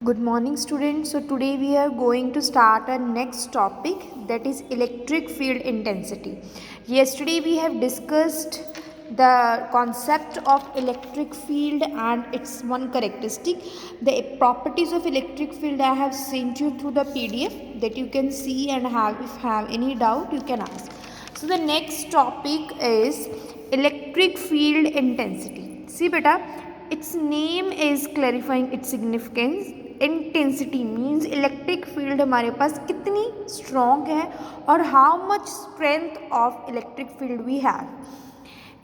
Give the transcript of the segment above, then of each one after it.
Good morning students. So today we are going to start our next topic, that is electric field intensity. Yesterday we have discussed the concept of electric field and its one characteristic. The properties of electric field I have sent you through the PDF that you can see, and if have any doubt you can ask. So the next topic is electric field intensity. See beta, its name is clarifying its significance. Intensity means electric field हमारे पास कितनी strong है और how much strength of electric field we have.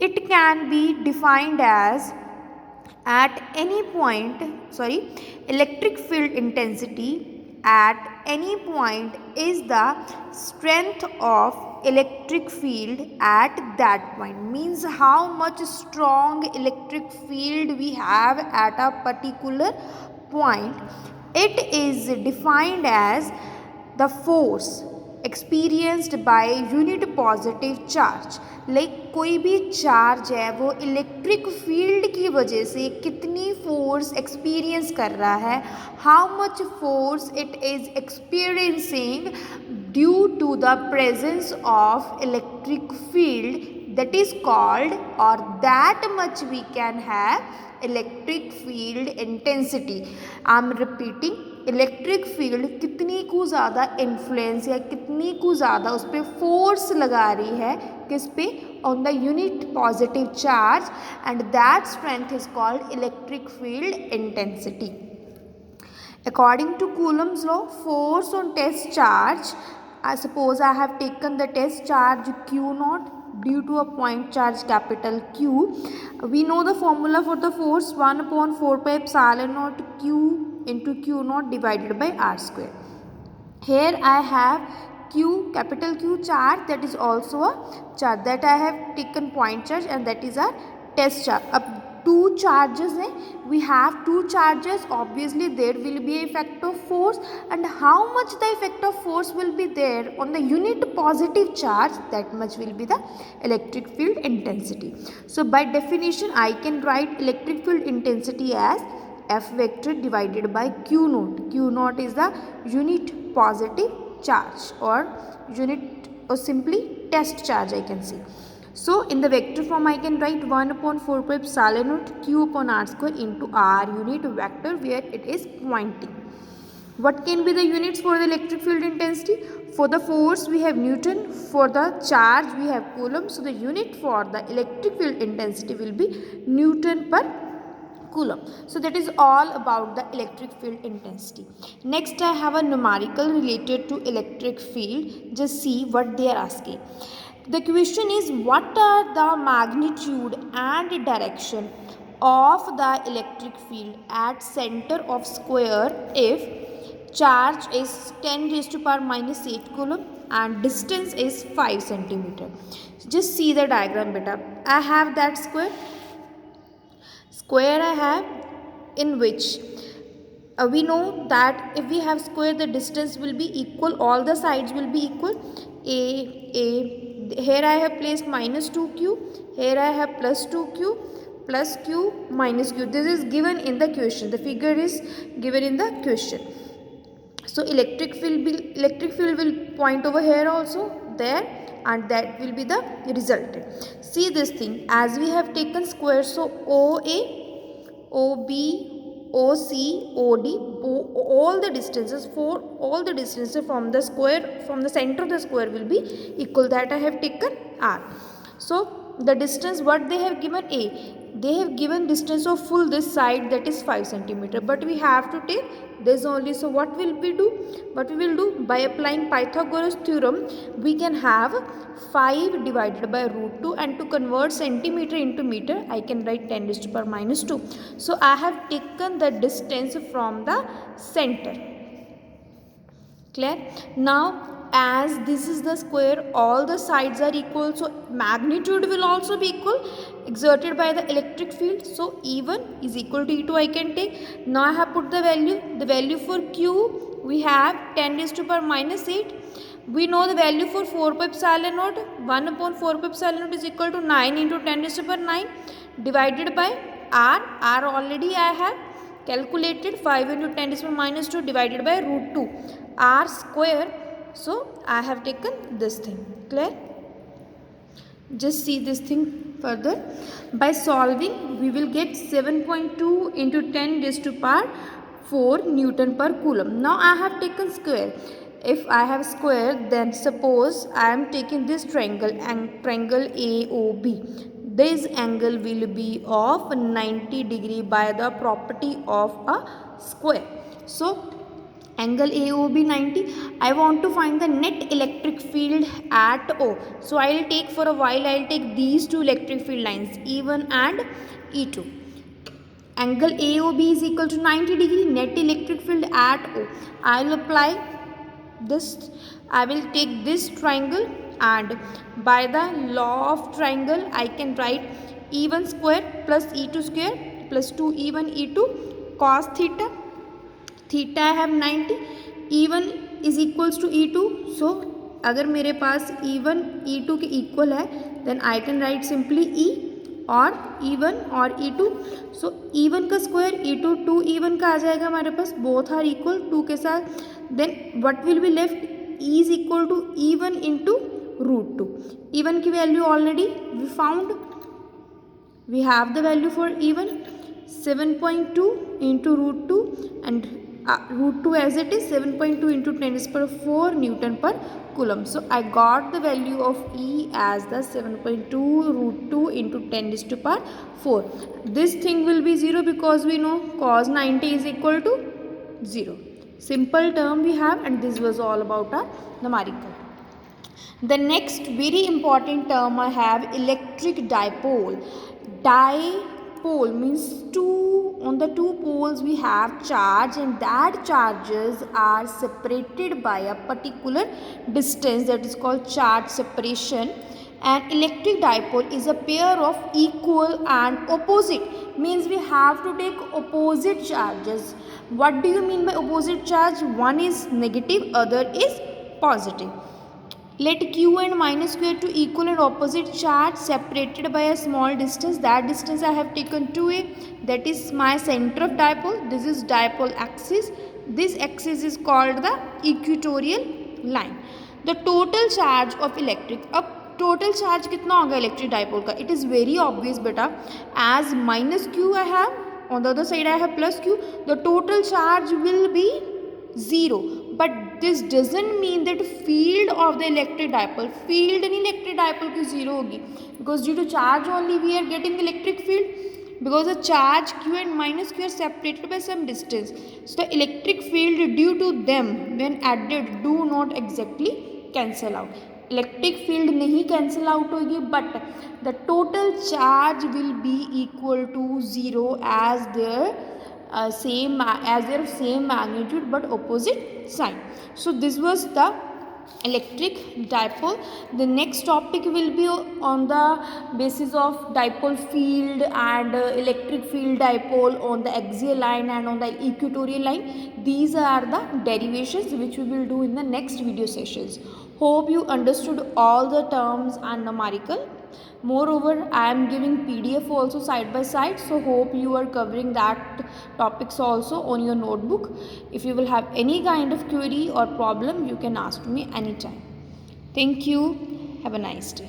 It can be defined as at any point, electric field intensity at any point is the strength of electric field at that point, means how much strong electric field we have at a particular point. It is defined as the force experienced by unit positive charge. कोई भी charge है वो electric field की वजह से कितनी force experience कर रहा है, how much force it is experiencing due to the presence of electric field, that is called, or that much we can have electric field intensity. I am repeating, electric field कितनी को ज़्यादा influence या कितनी को ज़्यादा उस पर force लगा रही है, किस पे, on the unit positive charge, and that strength is called electric field intensity. According to Coulomb's law, force on test charge, I suppose I have taken the test charge Q naught due to a point charge capital Q. We know the formula for the force, 1 upon 4 pi epsilon naught Q into Q naught divided by R square. Here I have Q, capital Q charge, that is also a charge that I have taken point charge, and that is a test charge. अब two charges हैं, we have two charges, obviously there will be effect of force, and how much the effect of force will be there on the unit positive charge, that much will be the electric field intensity. So by definition I can write electric field intensity as F vector divided by Q naught. Q naught is the unit positive charge or unit, or simply test charge I can say. So in the vector form I can write 1 upon 4 pi epsilon naught Q upon R square into R unit vector where it is pointing. What can be the units for the electric field intensity? For the force we have Newton, for the charge we have Coulomb. So the unit for the electric field intensity will be Newton per Coulomb. So that is all about the electric field intensity. Next I have a numerical related to electric field. Just see what they are asking. The question is, what are the magnitude and direction of the electric field at center of square if charge is 10 raised to power minus 8 coulomb and distance is 5 centimeter. Just see the diagram beta. I have that square I have, in which we know that if we have square the distance will be equal, all the sides will be equal. Here I have placed minus 2q, here I have plus 2q, plus q minus q. This is given in the question, the figure is given in the question. So electric field will point over here also, there, and that will be the resultant. See this thing, as we have taken square, so OA, OB, OC, OD, all the distances from the square, from the center of the square will be equal, that I have taken R. So the distance what they have given, A, they have given distance of full this side, that is 5 centimeter, but we have to take this only. So what will we do? What we will do, by applying Pythagoras theorem, we can have 5 divided by root 2, and to convert centimeter into meter I can write 10 raised to power minus 2. So I have taken the distance from the center. Clear? Now as this is the square, all the sides are equal, so magnitude will also be equal exerted by the electric field. So E1 is equal to E2 I can take. Now I have put the value for Q we have 10 raised to power minus 8. We know the value for 4 pi epsilon naught, 1 upon 4 pi epsilon naught is equal to 9 into 10 raised to power 9 divided by R already I have, calculated 5 into 10 to the power minus 2 divided by root 2 r square. So I have taken this thing. Clear? Just see this thing further. By solving we will get 7.2 into 10 raised to power 4 Newton per coulomb. Now I have taken square. If I have square, then suppose I am taking this triangle and triangle AOB. This angle will be of 90 degree by the property of a square. So angle AOB 90. I want to find the net electric field at O. So I will take, for a while I will take these two electric field lines, E1 and E2. Angle AOB is equal to 90 degree, net electric field at O. I will apply this. I will take this triangle, and by the law of triangle I can write E1 square plus E2 square plus 2E1 E2 cos theta. Theta I have 90, E1 is equals to E2. So अगर मेरे पास E1 E2 के equal है then I can write simply E और E1 और E2. सो E1 का square E2 2E1 का आ जाएगा हमारे पास, बोथ आर इक्वल 2 के साथ. Then what will be left, E is equal to E1 into root 2. E1 की value already we found, we have the value for E1 7.2 into root 2 and root 2 as it is 7.2 into 10 is per 4 Newton per coulomb. So I got the value of E as the 7.2 root 2 into 10 is to power 4. This thing will be 0 because we know cos 90 is equal to 0. Simple term we have, and this was all about our numerical. The next very important term I have, electric dipole. Dipole means on the two poles we have charge, and that charges are separated by a particular distance, that is called charge separation. An electric dipole is a pair of equal and opposite, means we have to take opposite charges. What do you mean by opposite charge? One is negative, other is positive. Let q and minus q are two equal and opposite charge separated by a small distance. That distance I have taken 2a. That is my center of dipole. This is dipole axis. This axis is called the equatorial line. The total charge of electric. अब total charge कितना होगा electric dipole का? It is very obvious बेटा. As minus q I have, on the other side I have plus q. The total charge will be 0. But this doesn't mean that field of the electric dipole, field in electric dipole की 0 होगी, because due to charge only we are getting electric field, because the charge q and minus q are separated by some distance. So the electric field due to them when added do not exactly cancel out. Electric field नहीं cancel out होगी, but the total charge will be equal to 0 as their same magnitude but opposite sign. So this was the electric dipole. The next topic will be on the basis of dipole field and electric field dipole on the axial line and on the equatorial line. These are the derivations which we will do in the next video sessions. Hope you understood all the terms and numerical. Moreover, I am giving PDF also side by side, so hope you are covering that topics also on your notebook. If you will have any kind of query or problem, you can ask me anytime. Thank you. Have a nice day.